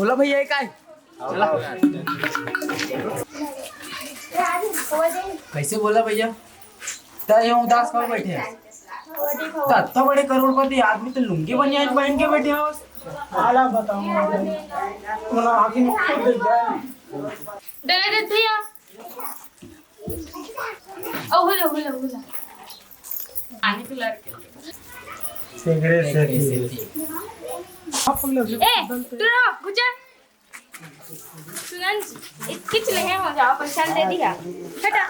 बोला भैया ये काय चला कैसे बोला भैया तय उदास कहाँ बैठे हैं तो इतना बड़े करोड़पति आदमी तो लुंगी बनियान पहन के बैठे हो आला बताऊं उन्हें आगे निकल गया दे भैया ओ होला आने के लड़के सिगरेट से आप लोग ए तू ना कुछ सुनन किच ले हैं हो जाओ पैसा दे दिया हटा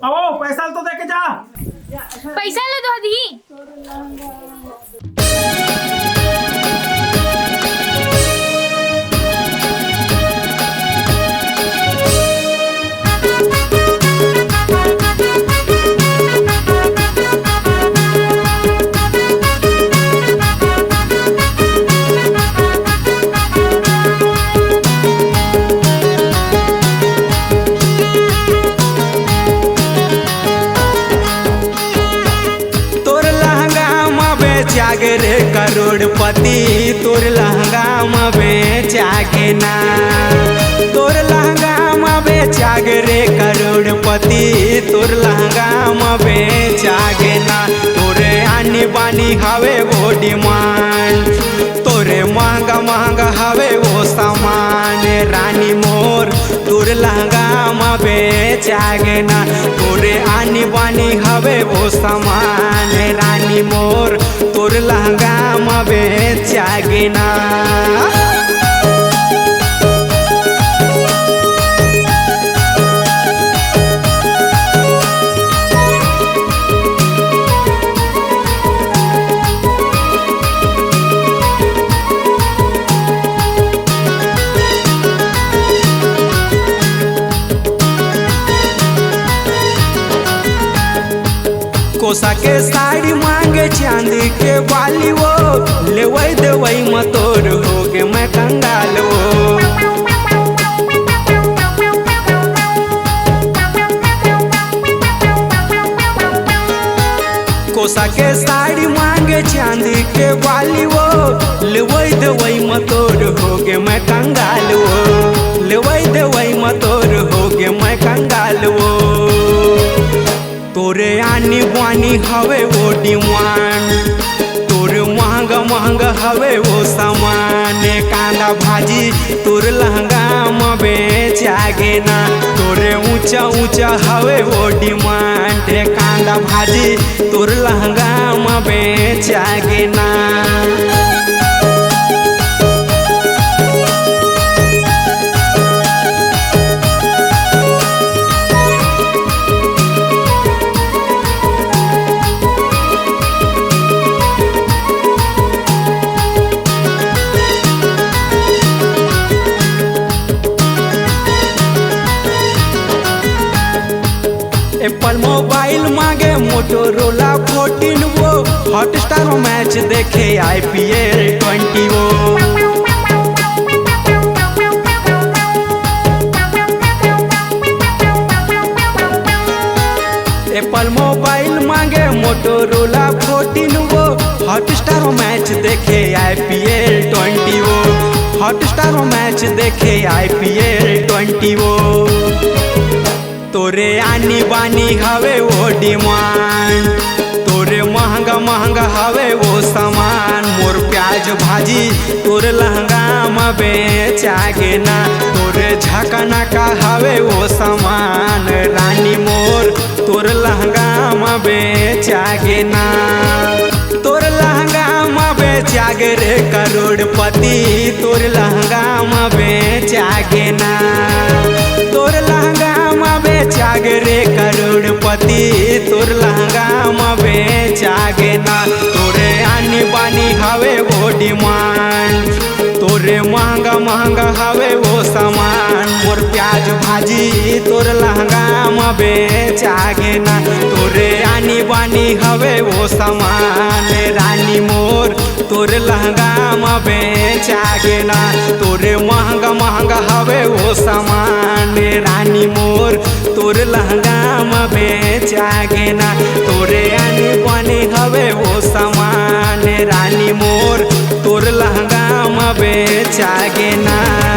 आओ पैसा तो दे के जा पैसा ले दो दी रे करोड़पति तोर लहंगा में बेचागे ना तोर लहंगा में बेचागे रे करोड़पति तोर लहंगा में बेचागे ना तोरे आनी बानी हवे वो डिमांड तोरे महंगा महंगा हवे वो सामान रानी मोर तोर लहंगा में बेचागे ना तोरे आनी बानी हवे वो सामान रानी मोर तोर लहंगा में बेचागे ना कोसा के साड़ी मांगे चांदी के बाली वो लेवई देवई मतोर हो गे मैं कंगाल वो कोसा के साड़ी मांगे चांदी के बाली वो लेवई देवई मतोर हो गे मैं कंगाल वो लेवई देवई मतोर हो गे मैं कंगाल वो तोरे आनी बानी हवे वो डिमांड तोरे महंगा महंगा हवे वो सामान कांदा भाजी तोर लहंगा में बेचागे ना तोरे ऊंचा ऊंचा हवे वो डिमांड कांदा भाजी तोर लहंगा में बेचागे ना एप्पल मोबाइल मांगे मोटोरोला 14 वो हॉटस्टार मैच देखे IPL 20 वो एप्पल मोबाइल मांगे मोटोरोला 14 वो हॉटस्टार मैच देखे IPL 20 वो हॉटस्टार मैच देखे IPL 20 वो तोरे आनी बानी हवे वो डिमांड तोरे महंगा महंगा हवे वो सामान मोर प्याज भाजी तोर लहंगा में बेचागे ना तोरे झकना का हवे वो सामान रानी मोर तोर लहंगा में बेचागे ना तोर लहंगा में बेचागे रे करोड़पति तोर लहंगा में बेचागे ना तोर लहंगा में बेचागे रे करोड़पति तोर लहंगा में बेचागे ना तोरे आनी बानी हवे वो डिमांड तोरे महंगा महंगा हवे वो सामान मोर प्याज भाजी तोर लहंगा में बेचागे ना तोरे आनी बानी हवे वो सामान रानी मोर तोर लहंगा में बेचागे ना तोरे महंगा महंगा हवे वो सामान रानी मोर तोर लहंगा में बेचागे ना तोरे आनी बानी हवे वो सामान रानी मोर तोर लहंगा बेचागे ना।